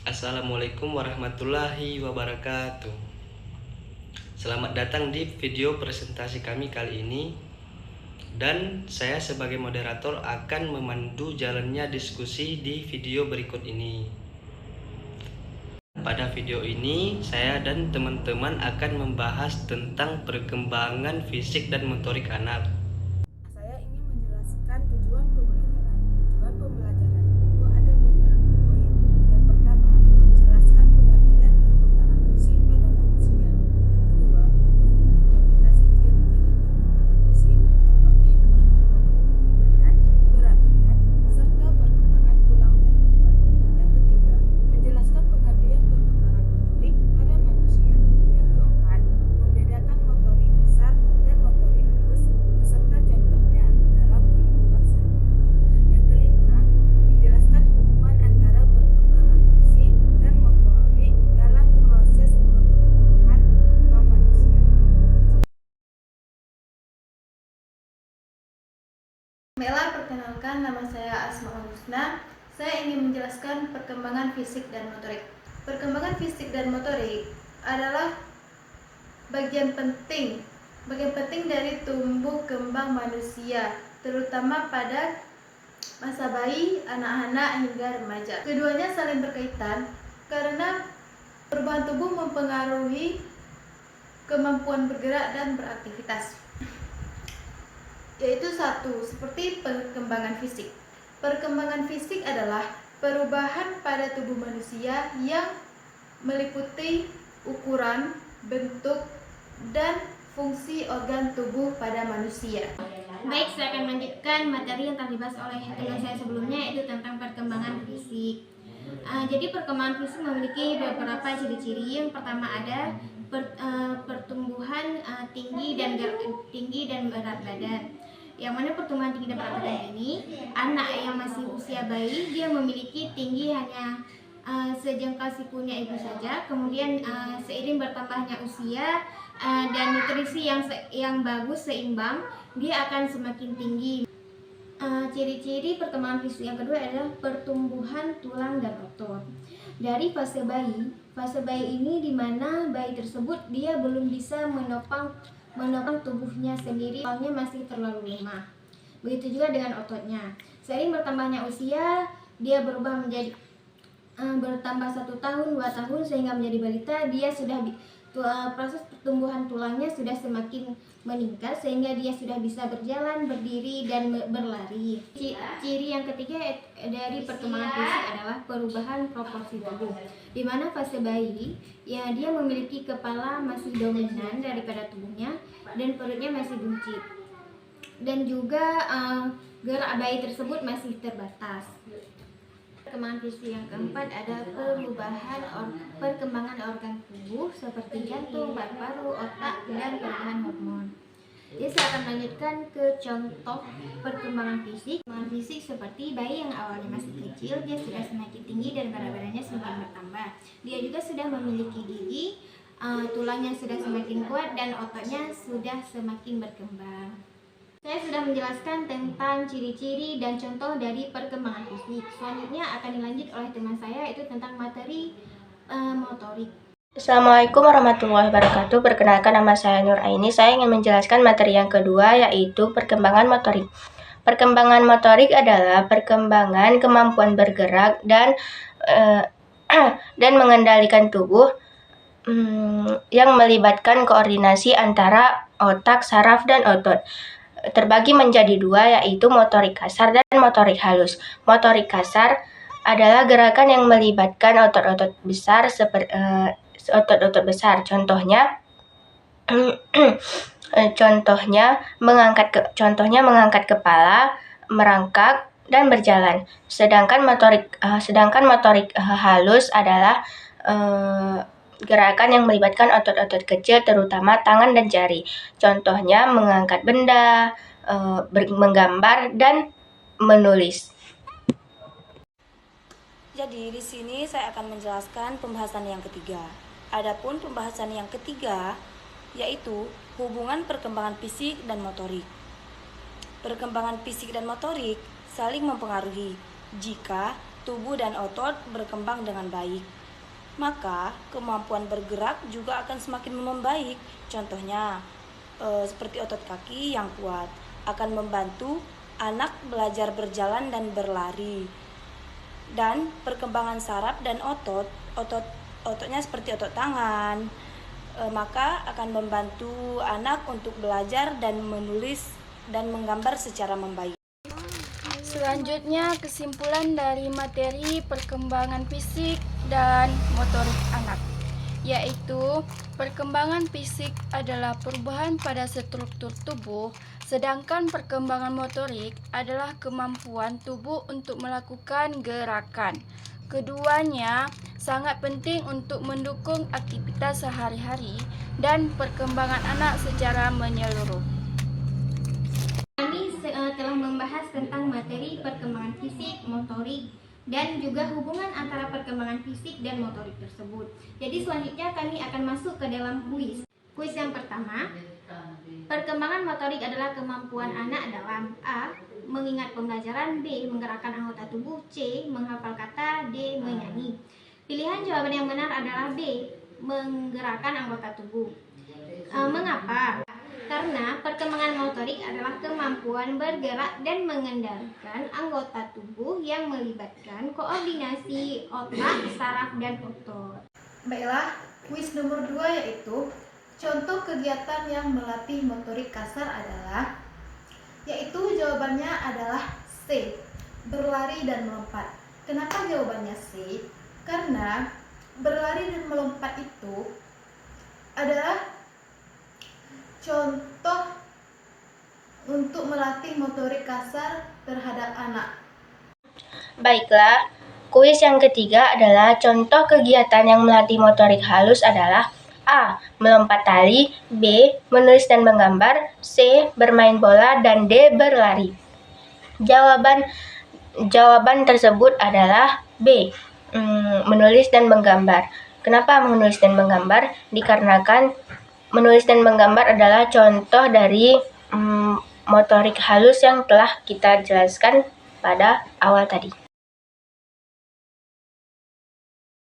Assalamualaikum warahmatullahi wabarakatuh. Selamat datang di video presentasi kami kali ini. Dan saya sebagai moderator akan memandu jalannya diskusi di video berikut ini. Pada video ini, saya dan teman-teman akan membahas tentang perkembangan fisik dan motorik anak. Saya ingin menjelaskan tujuan pembelajaran. Tujuan pembelajaran itu ada beberapa poin. Yang pertama, menjelaskan pengertian perkembangan fisik pada manusia. Yang kedua, mengidentifikasi ciri-ciri perkembangan fisik seperti perkembangan tinggi badan, berat badan, serta perkembangan tulang dan otot. Yang ketiga, menjelaskan pengertian perkembangan motorik pada manusia. Yang keempat, membedakan motorik kasar dan motorik halus beserta contohnya dalam kehidupan sehari-hari. Yang kelima, menjelaskan hubungan antara perkembangan fisik dan motorik dalam proses pertumbuhan kembang manusia. Baiklah, perkenalkan, nama saya Asmaul Husna. Saya ingin menjelaskan perkembangan fisik dan motorik. Perkembangan fisik dan motorik adalah bagian penting dari tumbuh kembang manusia, terutama pada masa bayi, anak-anak hingga remaja. Keduanya saling berkaitan karena perubahan tubuh mempengaruhi kemampuan bergerak dan beraktivitas. Yaitu satu, seperti perkembangan fisik. Perkembangan fisik adalah perubahan pada tubuh manusia yang meliputi ukuran, bentuk, dan fungsi organ tubuh pada manusia. Baik, saya akan melanjutkan materi yang telah dibahas oleh teman saya sebelumnya, yaitu tentang perkembangan fisik. Jadi perkembangan fisik memiliki beberapa ciri-ciri. Yang pertama ada pertumbuhan tinggi dan berat badan. Yang mana pertumbuhan tinggi dan berat badan ini, anak yang masih usia bayi dia memiliki tinggi hanya sejengkal sikunya ibu saja. Kemudian seiring bertambahnya usia dan nutrisi yang bagus seimbang, dia akan semakin tinggi. Ciri-ciri perkembangan fisik yang kedua adalah pertumbuhan tulang dan otot. Dari fase bayi ini di mana bayi tersebut dia belum bisa menopang tubuhnya sendiri, soalnya masih terlalu lemah. Begitu juga dengan ototnya. Seiring bertambahnya usia, dia berubah menjadi bertambah 1 tahun, 2 tahun sehingga menjadi balita. Dia sudah proses pertumbuhan tulangnya sudah semakin meningkat sehingga dia sudah bisa berjalan, berdiri, dan berlari. Ciri yang ketiga dari perkembangan fisik adalah perubahan proporsi tubuh, di mana fase bayi ya dia memiliki kepala masih dominan daripada tubuhnya dan perutnya masih buncit, dan juga gerak bayi tersebut masih terbatas. Perkembangan fisik yang keempat ada perkembangan organ tubuh seperti jantung, paru-paru, otak, dan perubahan hormon. Jadi saya akan melanjutkan ke contoh perkembangan fisik. Perkembangan fisik seperti bayi yang awalnya masih kecil, dia sudah semakin tinggi dan berat badannya semakin bertambah. Dia juga sudah memiliki gigi, tulangnya sudah semakin kuat, dan ototnya sudah semakin berkembang. Saya sudah menjelaskan tentang ciri-ciri dan contoh dari perkembangan fisik. Selanjutnya akan dilanjut oleh teman saya, yaitu tentang materi motorik. Assalamualaikum warahmatullahi wabarakatuh. Perkenalkan, nama saya Nur Aini. Saya ingin menjelaskan materi yang kedua, yaitu perkembangan motorik. Perkembangan motorik adalah perkembangan kemampuan bergerak dan mengendalikan tubuh yang melibatkan koordinasi antara otak, saraf, dan otot. Terbagi menjadi dua, yaitu motorik kasar dan motorik halus. Motorik kasar adalah gerakan yang melibatkan otot-otot besar contohnya mengangkat kepala, merangkak, dan berjalan. Sedangkan motorik halus adalah gerakan yang melibatkan otot-otot kecil, terutama tangan dan jari. Contohnya mengangkat benda, menggambar, dan menulis. Jadi di sini saya akan menjelaskan pembahasan yang ketiga. Adapun pembahasan yang ketiga yaitu hubungan perkembangan fisik dan motorik. Perkembangan fisik dan motorik saling mempengaruhi. Jika tubuh dan otot berkembang dengan baik. Maka kemampuan bergerak juga akan semakin membaik. Contohnya seperti otot kaki yang kuat akan membantu anak belajar berjalan dan berlari. Dan perkembangan saraf dan ototnya seperti otot tangan, maka akan membantu anak untuk belajar dan menulis dan menggambar secara membaik. Selanjutnya, kesimpulan dari materi perkembangan fisik dan motorik anak, yaitu perkembangan fisik adalah perubahan pada struktur tubuh, sedangkan perkembangan motorik adalah kemampuan tubuh untuk melakukan gerakan. Keduanya sangat penting untuk mendukung aktivitas sehari-hari dan perkembangan anak secara menyeluruh. Kami telah membahas tentang materi perkembangan fisik, motorik, dan juga hubungan antara perkembangan fisik dan motorik tersebut. Jadi selanjutnya kami akan masuk ke dalam kuis. Kuis yang pertama, perkembangan motorik adalah kemampuan anak dalam A. mengingat pembelajaran, B. menggerakkan anggota tubuh, C. menghafal kata, D. menyanyi. Pilihan jawaban yang benar adalah B. menggerakkan anggota tubuh. Mengapa? Karena perkembangan motorik adalah kemampuan bergerak dan mengendalikan anggota tubuh yang melibatkan koordinasi otak, saraf, dan otot. Baiklah, kuis nomor 2 yaitu contoh kegiatan yang melatih motorik kasar adalah, yaitu jawabannya adalah C, berlari dan melompat. Kenapa jawabannya C? Karena berlari dan melompat itu adalah contoh untuk melatih motorik kasar terhadap anak. Baiklah, kuis yang ketiga adalah contoh kegiatan yang melatih motorik halus adalah A. melompat tali, B. menulis dan menggambar, C. bermain bola, dan D. berlari. Jawaban tersebut adalah B. Menulis dan menggambar. Kenapa menulis dan menggambar? Dikarenakan menulis dan menggambar adalah contoh dari motorik halus yang telah kita jelaskan pada awal tadi.